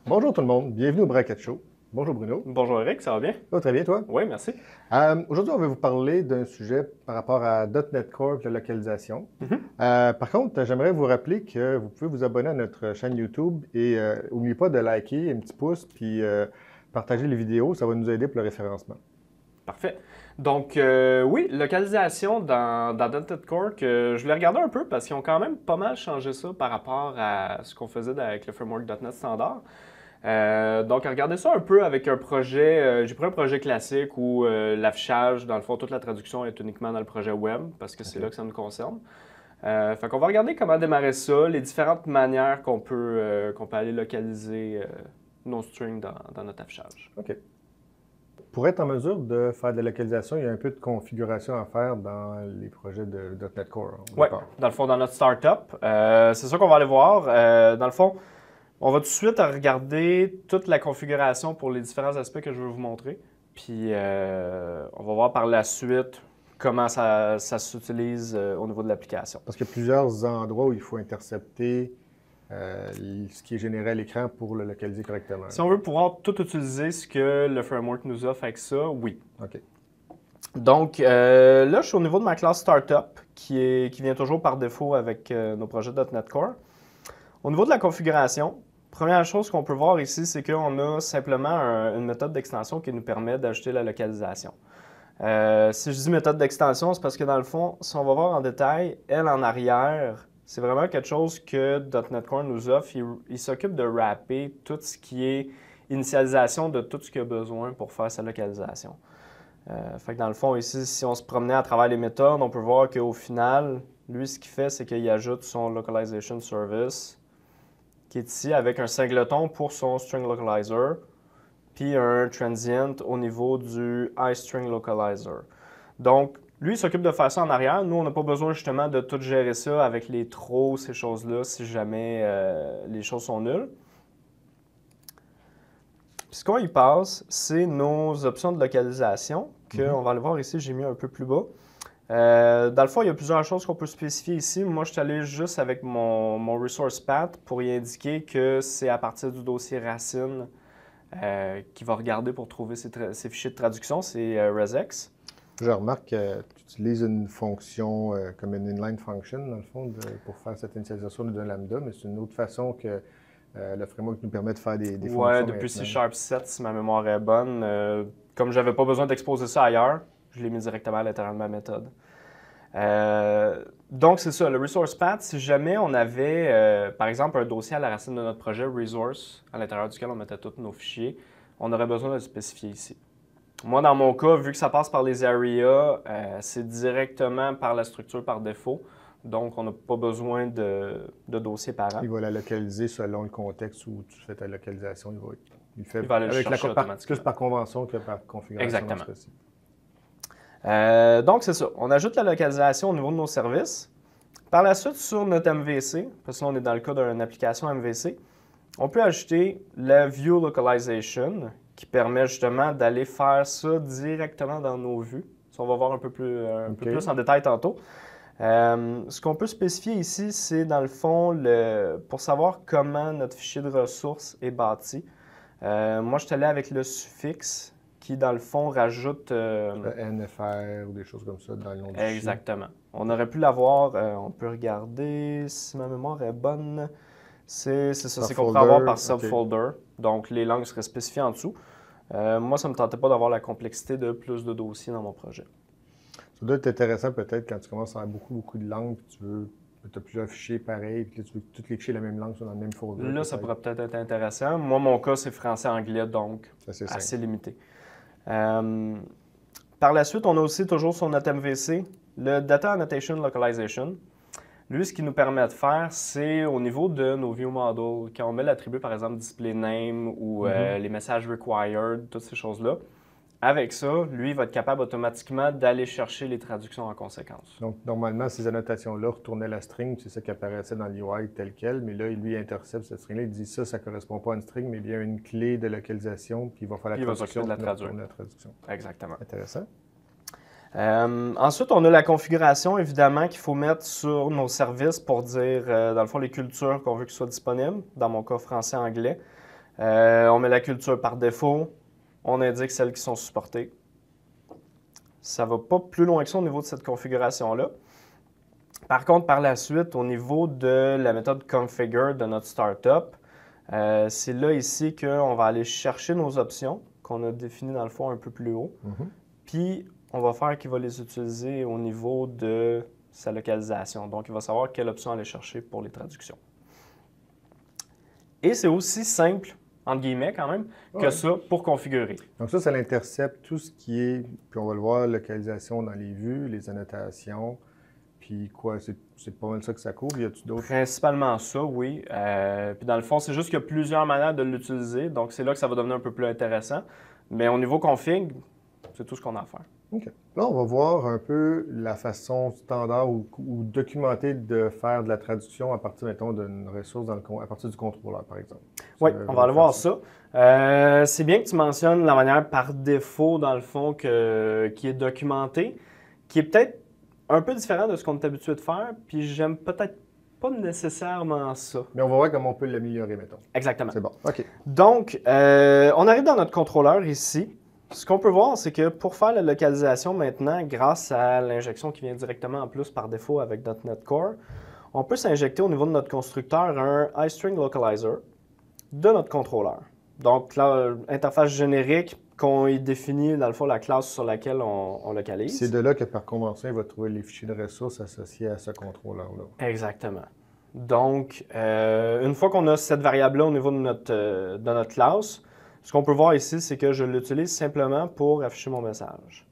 Bonjour tout le monde, bienvenue au Bracket Show. Bonjour Bruno. Bonjour Eric, ça va bien? Ça va très bien, toi? Oui, merci. Aujourd'hui, on va vous parler d'un sujet par rapport à .NET Core et la localisation. Mhm. Par contre, j'aimerais vous rappeler que vous pouvez vous abonner à notre chaîne YouTube et n'oubliez pas de liker, un petit pouce, puis partager les vidéos, ça va nous aider pour le référencement. Parfait. Donc, oui, localisation dans .NET Core, que je voulais regarder un peu parce qu'ils ont quand même pas mal changé ça par rapport à ce qu'on faisait avec le framework .NET standard. Donc, regardez ça un peu avec un projet. J'ai pris un projet classique où l'affichage, dans le fond, toute la traduction est uniquement dans le projet web parce que c'est là que ça nous concerne. Fait qu'on va regarder comment démarrer ça, les différentes manières qu'on peut aller localiser nos strings dans notre affichage. OK. Pour être en mesure de faire de la localisation, il y a un peu de configuration à faire dans les projets de .NET Core. Oui, dans le fond, dans notre startup. C'est ça qu'on va aller voir. Dans le fond, on va tout de suite regarder toute la configuration pour les différents aspects que je veux vous montrer. Puis, on va voir par la suite comment ça s'utilise au niveau de l'application. Parce qu'il y a plusieurs endroits où il faut intercepter ce qui est généré à l'écran pour le localiser correctement. Si on veut pouvoir tout utiliser ce que le framework nous offre avec ça, oui. OK. Donc, là, je suis au niveau de ma classe Startup, qui vient toujours par défaut avec nos projets .NET Core. Au niveau de la configuration, première chose qu'on peut voir ici, c'est qu'on a simplement une méthode d'extension qui nous permet d'ajouter la localisation. Si je dis méthode d'extension, c'est parce que dans le fond, si on va voir en détail, elle en arrière, c'est vraiment quelque chose que .NET Core nous offre. Il s'occupe de wrapper tout ce qui est initialisation de tout ce qu'il a besoin pour faire sa localisation. Fait que dans le fond, ici, si on se promenait à travers les méthodes, on peut voir qu'au final, lui, ce qu'il fait, c'est qu'il ajoute son Localization Service, qui est ici avec un singleton pour son String Localizer, puis un transient au niveau du iString Localizer. Donc, lui, il s'occupe de faire ça en arrière. Nous, on n'a pas besoin justement de tout gérer ça avec les throws, ces choses-là, si jamais les choses sont nulles. Puis ce qu'on y passe, c'est nos options de localisation, qu'on va aller voir ici, j'ai mis un peu plus bas. Dans le fond, il y a plusieurs choses qu'on peut spécifier ici. Moi, je suis allé juste avec mon resource path pour y indiquer que c'est à partir du dossier racine qui va regarder pour trouver ces fichiers de traduction, c'est regex. Je remarque que tu utilises une fonction comme une inline function, dans le fond, pour faire cette initialisation d'un lambda, mais c'est une autre façon que le framework nous permet de faire des fonctions. Ouais, depuis C# 7, si ma mémoire est bonne. Comme je n'avais pas besoin d'exposer ça ailleurs, je l'ai mis directement à l'intérieur de ma méthode. Donc, c'est ça, le resource path, si jamais on avait, par exemple, un dossier à la racine de notre projet resource, à l'intérieur duquel on mettait tous nos fichiers, on aurait besoin de le spécifier ici. Moi, dans mon cas, vu que ça passe par les areas, c'est directement par la structure par défaut. Donc, on n'a pas besoin de dossier parent. Il va la localiser selon le contexte où tu fais ta localisation. Il va aller le avec chercher automatiquement. plus par convention que par configuration. Exactement. Donc, c'est ça. On ajoute la localisation au niveau de nos services. Par la suite, sur notre MVC, parce que là, on est dans le cas d'une application MVC, on peut ajouter la View Localization, qui permet justement d'aller faire ça directement dans nos vues. Ça, on va voir un peu plus en détail tantôt. Ce qu'on peut spécifier ici, c'est dans le fond, pour savoir comment notre fichier de ressources est bâti. Moi, je suis allé avec le suffixe qui, dans le fond, rajoute... NFR ou des choses comme ça dans le nom du fichier. Exactement. On aurait pu l'avoir, on peut regarder si ma mémoire est bonne. C'est ça, c'est qu'on pourrait avoir par subfolder. Donc, les langues seraient spécifiées en dessous. Moi, ça ne me tentait pas d'avoir la complexité de plus de dossiers dans mon projet. Ça doit être intéressant peut-être quand tu commences à avoir beaucoup de langues, puis tu as plusieurs fichiers pareils, puis là, tu veux que tous les fichiers de la même langue soient dans le même folder. Là, ça pourrait peut-être être intéressant. Moi, mon cas, c'est français-anglais, donc assez limité. Par la suite, on a aussi toujours sur notre MVC le Data Annotation Localization. Lui, ce qu'il nous permet de faire, c'est au niveau de nos view models, quand on met l'attribut, par exemple, display name ou les messages required, toutes ces choses-là, avec ça, lui, il va être capable automatiquement d'aller chercher les traductions en conséquence. Donc, normalement, ces annotations-là retournaient la string, c'est ça qui apparaissait dans l'UI tel quel, mais là, lui, il intercepte cette string-là, il dit ça ne correspond pas à une string, mais bien à une clé de localisation, puis il va faire la traduction. Il va s'occuper de la traduction. Exactement. Intéressant. Ensuite, on a la configuration, évidemment, qu'il faut mettre sur nos services pour dire, dans le fond, les cultures qu'on veut qu'ils soient disponibles. Dans mon cas, français-anglais. On met la culture par défaut. On indique celles qui sont supportées. Ça ne va pas plus loin que ça au niveau de cette configuration-là. Par contre, par la suite, au niveau de la méthode configure de notre startup, c'est là ici qu'on va aller chercher nos options qu'on a définies dans le fond un peu plus haut. Puis, on va faire qu'il va les utiliser au niveau de sa localisation. Donc, il va savoir quelle option aller chercher pour les traductions. Et c'est aussi simple, entre guillemets quand même, que ça pour configurer. Donc ça l'intercepte tout ce qui est, puis on va le voir, localisation dans les vues, les annotations, puis quoi, c'est pas mal ça que ça couvre. Y a-tu d'autres? Principalement ça, oui. Puis dans le fond, c'est juste qu'il y a plusieurs manières de l'utiliser, donc c'est là que ça va devenir un peu plus intéressant. Mais au niveau config, c'est tout ce qu'on a à faire. OK. Là, on va voir un peu la façon standard ou documentée de faire de la traduction à partir, mettons, d'une ressource à partir du contrôleur, par exemple. Oui, on va aller voir ça. C'est bien que tu mentionnes la manière par défaut, dans le fond, qui est documentée, qui est peut-être un peu différent de ce qu'on est habitué de faire, puis j'aime peut-être pas nécessairement ça. Mais on va voir comment on peut l'améliorer, mettons. Exactement. C'est bon, OK. Donc, on arrive dans notre contrôleur ici. Ce qu'on peut voir, c'est que pour faire la localisation maintenant, grâce à l'injection qui vient directement en plus par défaut avec .NET Core, on peut s'injecter au niveau de notre constructeur un iString Localizer de notre contrôleur. Donc, l'interface générique qu'on y définit, dans le fond, la classe sur laquelle on localise. C'est de là que, par convention, il va trouver les fichiers de ressources associés à ce contrôleur-là. Exactement. Donc, une fois qu'on a cette variable-là au niveau de notre classe, ce qu'on peut voir ici, c'est que je l'utilise simplement pour afficher mon message.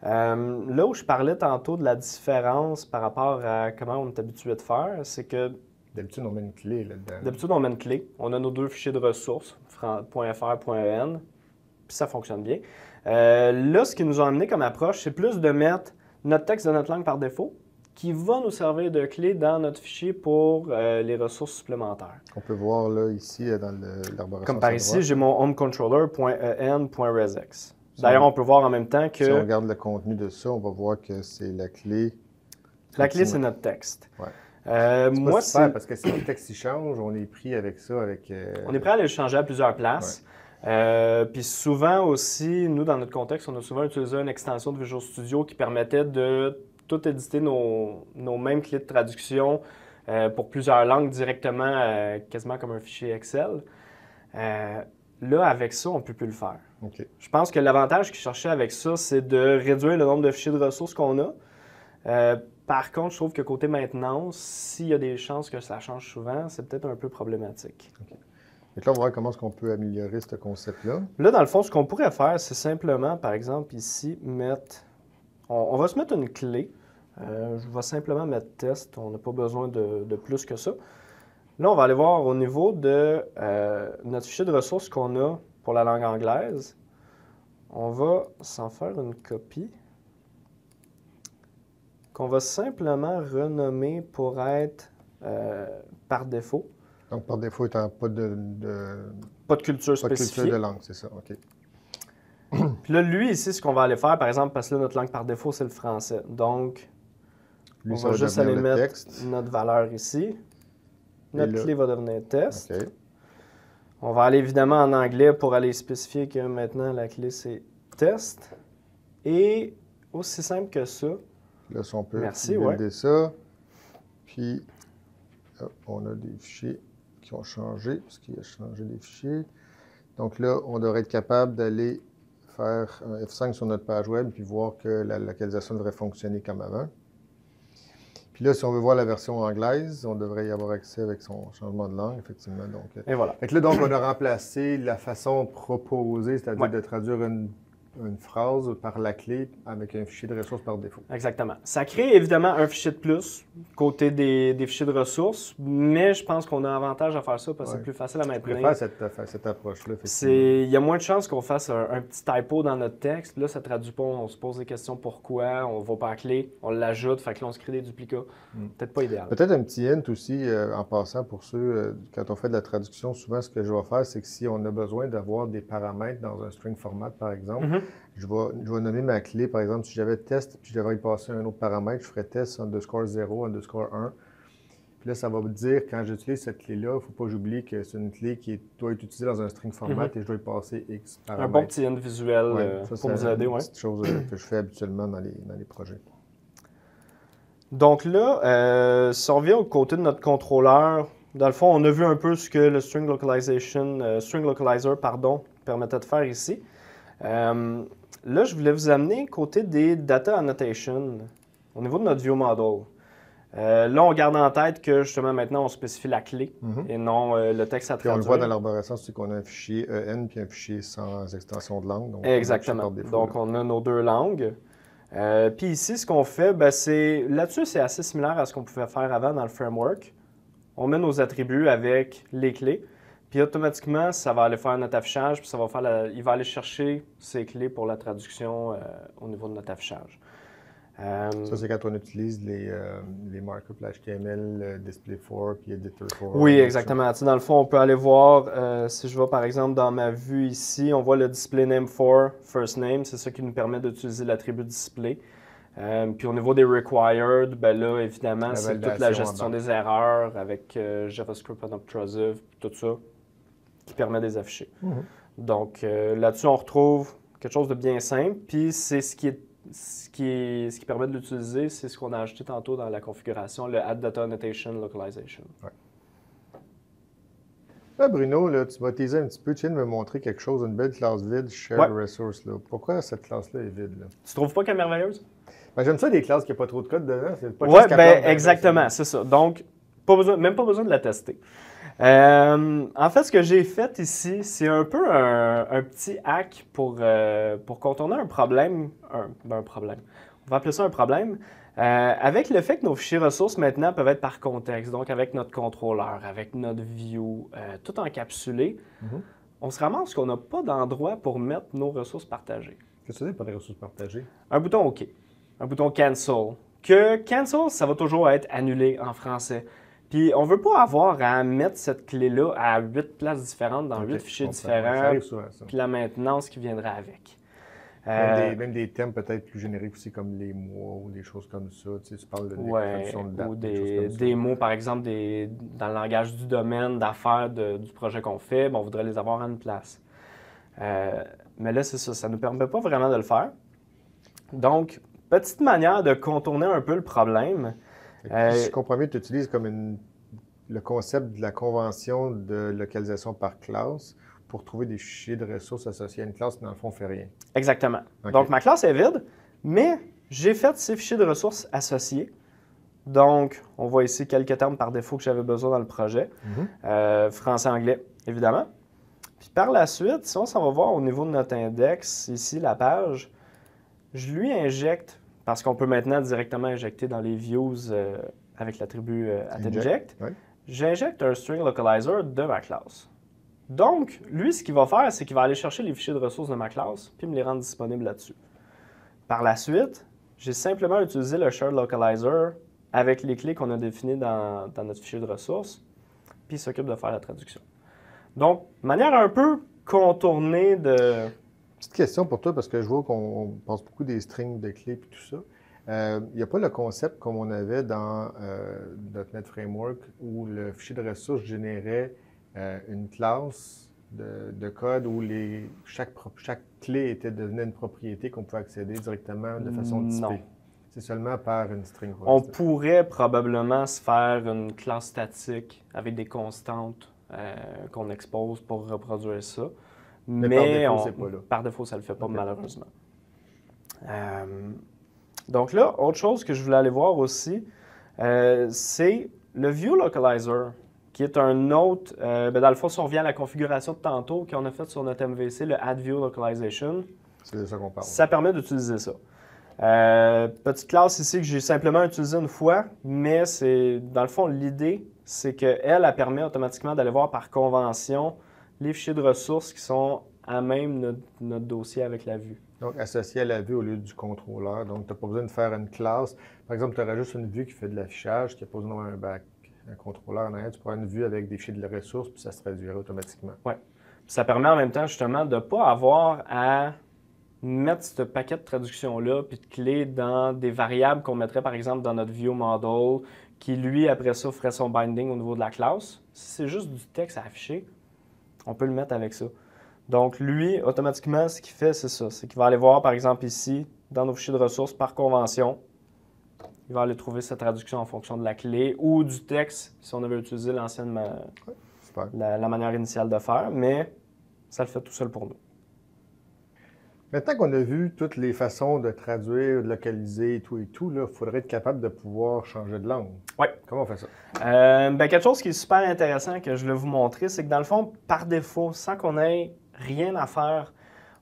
Là où je parlais tantôt de la différence par rapport à comment on est habitué de faire, c'est que d'habitude, on met une clé là-dedans. D'habitude, on met une clé. On a nos deux fichiers de ressources, .fr, .en, puis ça fonctionne bien. Là, ce qui nous a amené comme approche, c'est plus de mettre notre texte de notre langue par défaut, qui va nous servir de clé dans notre fichier pour les ressources supplémentaires. On peut voir là, ici, dans l'arborescence. Comme par ici, j'ai mon homecontroller.en.regex. D'ailleurs, on peut voir en même temps que... Si on regarde le contenu de ça, on va voir que c'est la clé. La clé, c'est notre texte. Ouais. Moi, c'est parce que si le texte il change, on est pris avec ça. On est prêt à le changer à plusieurs places. Ouais. Puis souvent aussi, nous, dans notre contexte, on a souvent utilisé une extension de Visual Studio qui permettait de tout éditer nos mêmes clés de traduction pour plusieurs langues directement, quasiment comme un fichier Excel. Là, avec ça, on ne peut plus le faire. Okay. Je pense que l'avantage qu'ils cherchaient avec ça, c'est de réduire le nombre de fichiers de ressources qu'on a. Par contre, je trouve que côté maintenance, s'il y a des chances que ça change souvent, c'est peut-être un peu problématique. Okay. Donc là, on va voir comment est-ce qu'on peut améliorer ce concept-là. Là, dans le fond, ce qu'on pourrait faire, c'est simplement, par exemple, ici, mettre... On va se mettre une clé. Je vais simplement mettre test. On n'a pas besoin de plus que ça. Là, on va aller voir au niveau de notre fichier de ressources qu'on a pour la langue anglaise. On va s'en faire une copie qu'on va simplement renommer pour être par défaut. Donc, par défaut, étant pas de culture spécifique. Pas de culture de langue, c'est ça, OK. Puis là, lui, ici, ce qu'on va aller faire, par exemple, parce que là, notre langue par défaut, c'est le français. Donc, lui, on va juste aller mettre notre valeur ici. Notre clé va devenir test. Okay. On va aller évidemment en anglais pour aller spécifier que maintenant, la clé, c'est test. Et aussi simple que ça. Là, si on peut builder ça. Puis, hop, on a des fichiers qui ont changé, parce qu'il a changé des fichiers. Donc là, on devrait être capable d'aller faire un F5 sur notre page web puis voir que la localisation devrait fonctionner comme avant. Puis là, si on veut voir la version anglaise, on devrait y avoir accès avec son changement de langue, effectivement. Donc, et voilà. Fait que là, donc, on a remplacé la façon proposée, c'est-à-dire de traduire une phrase par la clé avec un fichier de ressources par défaut. Exactement. Ça crée évidemment un fichier de plus côté des fichiers de ressources, mais je pense qu'on a avantage à faire ça parce que c'est plus facile à maintenir. Je préfère cette approche-là. Il y a moins de chances qu'on fasse un petit typo dans notre texte. Là, ça ne traduit pas, on se pose des questions pourquoi, on va par clé, on l'ajoute, fait que là, on se crée des duplicats. Peut-être pas idéal. Peut-être un petit hint aussi, en passant pour ceux, quand on fait de la traduction, souvent ce que je vais faire, c'est que si on a besoin d'avoir des paramètres dans un string format, par exemple, je vais nommer ma clé, par exemple, si j'avais test, puis je devrais y passer un autre paramètre, je ferais test _0 _1. Puis là, ça va me dire, quand j'utilise cette clé-là, il ne faut pas que j'oublie que c'est une clé qui doit être utilisée dans un string format et je dois y passer X paramètres. Un bon petit end visuel pour vous aider. C'est une petite chose que je fais habituellement dans les projets. Donc là, si on revient au côté de notre contrôleur, dans le fond, on a vu un peu ce que le string localizer permettait de faire ici. Là, je voulais vous amener côté des data annotation au niveau de notre view model. Là, on garde en tête que justement maintenant, on spécifie la clé et non le texte à traduire. Puis on le voit dans l'arborescence, c'est qu'on a un fichier EN puis un fichier sans extension de langue. Donc exactement. Donc, on a nos deux langues. Puis ici, ce qu'on fait, là-dessus, c'est assez similaire à ce qu'on pouvait faire avant dans le framework. On met nos attributs avec les clés. Puis automatiquement, ça va aller faire notre affichage, puis il va aller chercher ces clés pour la traduction au niveau de notre affichage. Ça, c'est quand on utilise les markups HTML, Display4 puis Editor4. Oui, exactement. Tu sais, dans le fond, on peut aller voir, si je vais par exemple dans ma vue ici, on voit le display name for first name. C'est ça qui nous permet d'utiliser l'attribut display. Puis au niveau des required, là, évidemment, c'est toute la gestion des erreurs avec JavaScript unobtrusive, tout ça, qui permet de les afficher. Donc là-dessus, on retrouve quelque chose de bien simple. Puis c'est ce qui permet de l'utiliser, c'est ce qu'on a ajouté tantôt dans la configuration, le Add Data Annotation Localization. Ouais. Là, Bruno, là, tu m'as teasé un petit peu, tu viens de me montrer quelque chose, une belle classe vide, Shared Resource. Là. Pourquoi cette classe-là est vide? Là? Tu trouves pas qu'elle est merveilleuse? Ben, j'aime ça des classes qui n'ont pas trop de code dedans. Oui, exactement, c'est ça. Donc, même pas besoin de la tester. En fait, ce que j'ai fait ici, c'est un peu un petit hack pour contourner un problème. Un problème. On va appeler ça un problème. Avec le fait que nos fichiers ressources maintenant peuvent être par contexte, donc avec notre contrôleur, avec notre view, tout encapsulé, on se ramasse qu'on n'a pas d'endroit pour mettre nos ressources partagées. Qu'est-ce que tu veux dire par les ressources partagées? Un bouton OK. Un bouton Cancel. Que Cancel, ça va toujours être annulé en français. Puis, on ne veut pas avoir à mettre cette clé-là à 8 places différentes dans 8 fichiers différents, puis la maintenance qui viendrait avec. Même des thèmes peut-être plus génériques aussi, comme les mois ou des choses comme ça. Tu sais, tu parles de traduction de date. Ou des mots, par exemple, dans le langage du domaine, d'affaires du projet qu'on fait, on voudrait les avoir à une place. Mais là, c'est ça, ça ne nous permet pas vraiment de le faire. Donc, petite manière de contourner un peu le problème. Si je comprends bien, tu utilises comme le concept de la convention de localisation par classe pour trouver des fichiers de ressources associés à une classe, mais dans le fond, on ne fait rien. Exactement. Okay. Donc, ma classe est vide, mais j'ai fait ces fichiers de ressources associés. Donc, on voit ici quelques termes par défaut que j'avais besoin dans le projet. Français-anglais, évidemment. Puis par la suite, si on s'en va voir au niveau de notre index, ici, la page, je lui injecte, parce qu'on peut maintenant directement injecter dans les views avec l'attribut @inject, j'injecte un string localizer de ma classe. Donc, lui, ce qu'il va faire, c'est qu'il va aller chercher les fichiers de ressources de ma classe puis me les rendre disponibles là-dessus. Par la suite, j'ai simplement utilisé le shared localizer avec les clés qu'on a définies dans notre fichier de ressources, puis il s'occupe de faire la traduction. Donc, manière un peu contournée de... Petite question pour toi, parce que je vois qu'on passe beaucoup des strings de clés et tout ça. Il n'y a pas le concept comme on avait dans .NET Framework où le fichier de ressources générait une classe de code où chaque clé devenait une propriété qu'on pouvait accéder directement de façon typée. Non. C'est seulement par une string. On pourrait probablement se faire une classe statique avec des constantes qu'on expose pour reproduire ça. Mais par défaut, ça ne le fait pas, malheureusement. Donc là, autre chose que je voulais aller voir aussi, c'est le View Localizer, qui est un autre... dans le fond, si on revient à la configuration de tantôt qu'on a faite sur notre MVC, le Add View Localization, c'est de ça qu'on parle. Ça permet d'utiliser ça. Petite classe ici que j'ai simplement utilisée une fois, mais c'est dans le fond, l'idée, c'est qu'elle permet automatiquement d'aller voir par convention les fichiers de ressources qui sont à même notre dossier avec la vue. Donc, associé à la vue au lieu du contrôleur. Donc, tu n'as pas besoin de faire une classe. Par exemple, tu aurais juste une vue qui fait de l'affichage, qui a pas besoin d'avoir un contrôleur en arrière. Tu pourras une vue avec des fichiers de ressources, puis ça se traduirait automatiquement. Oui. Ça permet en même temps, justement, de ne pas avoir à mettre ce paquet de traduction-là, puis de clés dans des variables qu'on mettrait, par exemple, dans notre view model, qui lui, après ça, ferait son binding au niveau de la classe. Si c'est juste du texte à afficher, on peut le mettre avec ça. Donc, lui, automatiquement, ce qu'il fait, c'est ça. C'est qu'il va aller voir, par exemple, ici, dans nos fichiers de ressources, par convention, il va aller trouver sa traduction en fonction de la clé ou du texte, si on avait utilisé l'ancienne la manière initiale de faire, mais ça le fait tout seul pour nous. Maintenant qu'on a vu toutes les façons de traduire, de localiser et tout, il faudrait être capable de pouvoir changer de langue. Oui. Comment on fait ça? Quelque chose qui est super intéressant que je vais vous montrer, c'est que dans le fond, par défaut, sans qu'on ait rien à faire,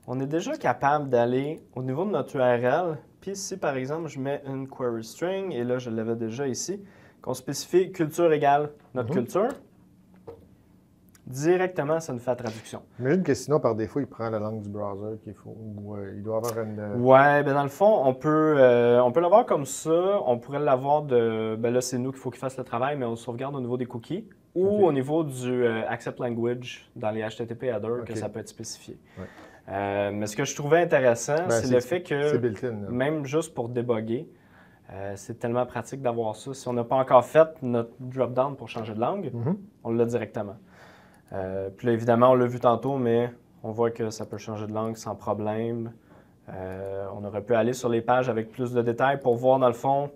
on est déjà capable d'aller au niveau de notre URL. Puis ici, par exemple, je mets une query string, et là, je l'avais déjà ici, qu'on spécifie culture égale notre culture. Directement, ça nous fait la traduction. J'imagine que sinon, par défaut, il prend la langue du browser qu'il faut. Ou il doit avoir une... Ouais, dans le fond, on peut l'avoir comme ça. On pourrait l'avoir de... là, c'est nous qu'il faut qu'il fasse le travail, mais on sauvegarde au niveau des cookies ou au niveau du accept language dans les HTTP headers que ça peut être spécifié. Ouais. Mais ce que je trouvais intéressant, c'est le fait que, même juste pour débugger, c'est tellement pratique d'avoir ça. Si on n'a pas encore fait notre drop-down pour changer de langue, on l'a directement. Puis là, évidemment, on l'a vu tantôt, mais on voit que ça peut changer de langue sans problème. On aurait pu aller sur les pages avec plus de détails pour voir, dans le fond,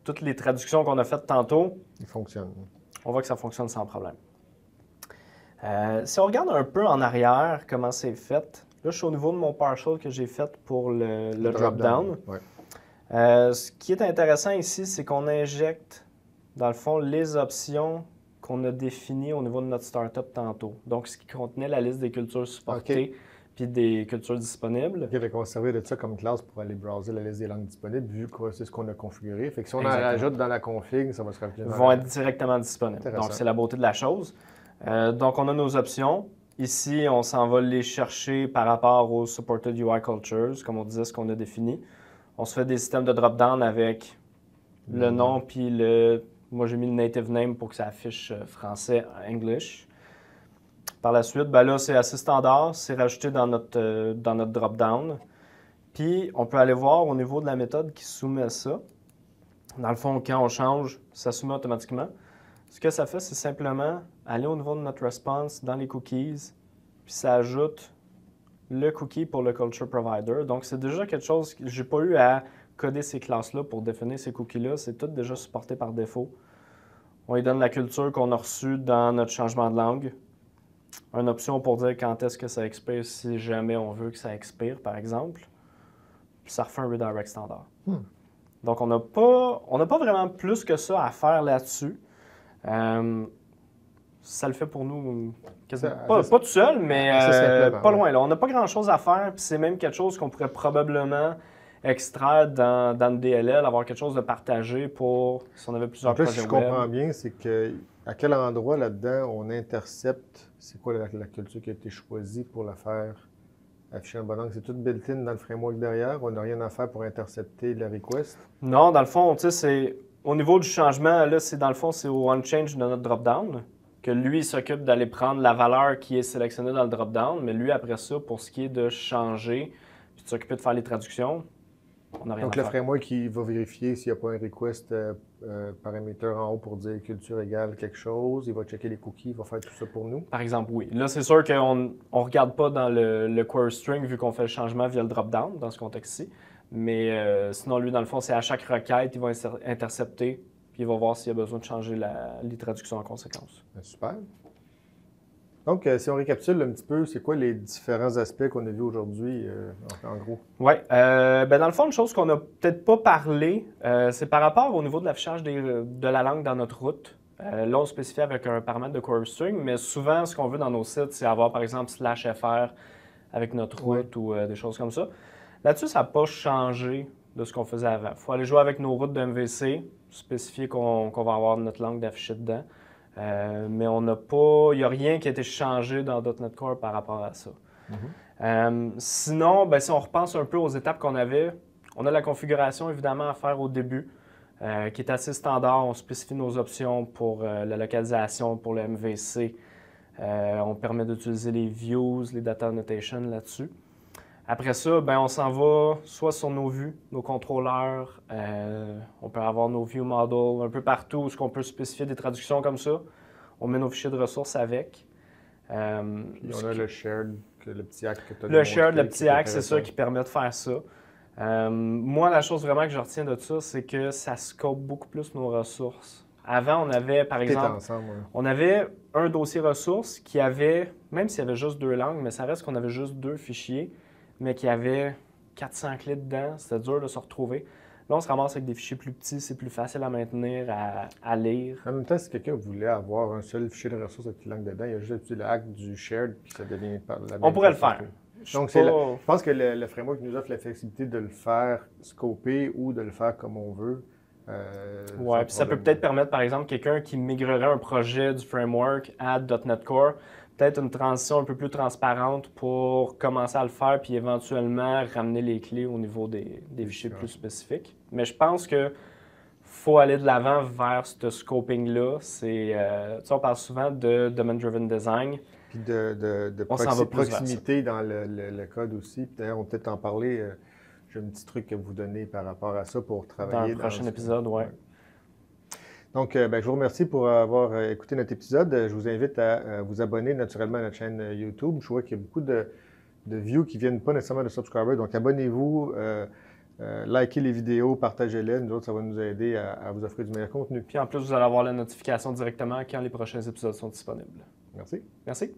toutes les traductions qu'on a faites tantôt. Ils fonctionnent. On voit que ça fonctionne sans problème. Si on regarde un peu en arrière comment c'est fait, là, je suis au niveau de mon partial que j'ai fait pour le drop-down. Ouais. Ce qui est intéressant ici, c'est qu'on injecte, dans le fond, les options qu'on a définies au niveau de notre startup tantôt. Donc, ce qui contenait la liste des cultures supportées puis des cultures disponibles. OK, fait qu'on va se servir de ça comme classe pour aller browser la liste des langues disponibles, vu que c'est ce qu'on a configuré. Fait que si on en rajoute dans la config, ça va se rajouter. Ils vont être directement disponibles. Donc, c'est la beauté de la chose. Donc, on a nos options. Ici, on s'en va les chercher par rapport aux Supported UI Cultures, comme on disait, ce qu'on a défini. On se fait des systèmes de drop-down avec le nom puis le... Moi, j'ai mis le native name pour que ça affiche français, English. Par la suite, là, c'est assez standard. C'est rajouté dans notre drop-down. Puis, on peut aller voir au niveau de la méthode qui soumet ça. Dans le fond, quand on change, ça soumet automatiquement. Ce que ça fait, c'est simplement aller au niveau de notre response dans les cookies, puis ça ajoute le cookie pour le culture provider. Donc, c'est déjà quelque chose que j'ai pas eu à coder ces classes-là pour définir ces cookies-là. C'est tout déjà supporté par défaut. On lui donne la culture qu'on a reçue dans notre changement de langue. Une option pour dire quand est-ce que ça expire si jamais on veut que ça expire, par exemple. Puis ça refait un redirect standard. Donc, on n'a pas vraiment plus que ça à faire là-dessus. Ça le fait pour nous pas tout seul, mais pas loin. Là. On n'a pas grand-chose à faire, puis c'est même quelque chose qu'on pourrait probablement extraire dans le DLL, avoir quelque chose de partagé pour si on avait plusieurs projets web. Si je comprends bien, c'est que à quel endroit là-dedans on intercepte, c'est quoi la culture qui a été choisie pour la faire afficher en bonne langue? C'est tout built-in dans le framework derrière? On n'a rien à faire pour intercepter la request? Non, dans le fond, tu sais, c'est au niveau du changement, là, c'est dans le fond, c'est au onChange de notre drop-down, que lui, il s'occupe d'aller prendre la valeur qui est sélectionnée dans le drop-down, mais lui, après ça, pour ce qui est de changer, puis de s'occuper de faire les traductions, on n'a rien à faire. Donc, le framework, il va vérifier s'il n'y a pas un request parameter en haut pour dire culture égale quelque chose, il va checker les cookies, il va faire tout ça pour nous? Par exemple, oui. Là, c'est sûr qu'on ne regarde pas dans le query string vu qu'on fait le changement via le drop-down dans ce contexte-ci. Mais sinon, lui, dans le fond, c'est à chaque requête, il va intercepter, puis il va voir s'il y a besoin de changer les traductions en conséquence. Super. Donc, si on récapitule un petit peu, c'est quoi les différents aspects qu'on a vus aujourd'hui, en gros? Oui. Dans le fond, une chose qu'on n'a peut-être pas parlé, c'est par rapport au niveau de l'affichage de la langue dans notre route. Là, on spécifie avec un paramètre de query string, mais souvent, ce qu'on veut dans nos sites, c'est avoir, par exemple, /fr avec notre route ou des choses comme ça. Là-dessus, ça n'a pas changé de ce qu'on faisait avant. Il faut aller jouer avec nos routes de MVC, spécifier qu'on va avoir notre langue d'afficher dedans. Mais il n'y a rien qui a été changé dans .NET Core par rapport à ça. Sinon, si on repense un peu aux étapes qu'on avait, on a la configuration évidemment à faire au début, qui est assez standard. On spécifie nos options pour la localisation, pour le MVC. On permet d'utiliser les views, les data annotations là-dessus. Après ça, ben, on s'en va soit sur nos vues, nos contrôleurs, on peut avoir nos view models un peu partout où on peut spécifier des traductions comme ça. On met nos fichiers de ressources avec. Puis on a le shared, le petit hack que tu as Le shared, le petit hack, c'est ça qui permet de faire ça. Moi, la chose vraiment que je retiens de ça, c'est que ça scope beaucoup plus nos ressources. Avant, on avait, par exemple, on avait un dossier ressources qui avait, même s'il y avait juste 2 langues, mais ça reste qu'on avait juste 2 fichiers, mais qui avait 400 clés dedans. C'était dur de se retrouver. Là, on se ramasse avec des fichiers plus petits, c'est plus facile à maintenir, à lire. En même temps, si quelqu'un voulait avoir un seul fichier de ressources avec une langue dedans, il y a juste le hack du shared, puis ça devient par la même. On pourrait le faire. Donc, je pense que le framework nous offre la flexibilité de le faire scoper ou de le faire comme on veut. Oui, puis ça peut peut-être permettre, par exemple, quelqu'un qui migrerait un projet du framework à .NET Core, peut-être une transition un peu plus transparente pour commencer à le faire, puis éventuellement ramener les clés au niveau des fichiers plus spécifiques. Mais je pense que faut aller de l'avant vers ce scoping-là. On parle souvent de Domain-Driven Design. Puis de proximité dans le code aussi. D'ailleurs, on peut peut-être en parler. J'ai un petit truc à vous donner par rapport à ça pour travailler. Dans le prochain épisode, oui. Donc, je vous remercie pour avoir écouté notre épisode. Je vous invite à vous abonner naturellement à notre chaîne YouTube. Je vois qu'il y a beaucoup de views qui ne viennent pas nécessairement de subscribers. Donc, abonnez-vous, likez les vidéos, partagez-les. Nous autres, ça va nous aider à vous offrir du meilleur contenu. Puis en plus, vous allez avoir la notification directement quand les prochains épisodes sont disponibles. Merci. Merci.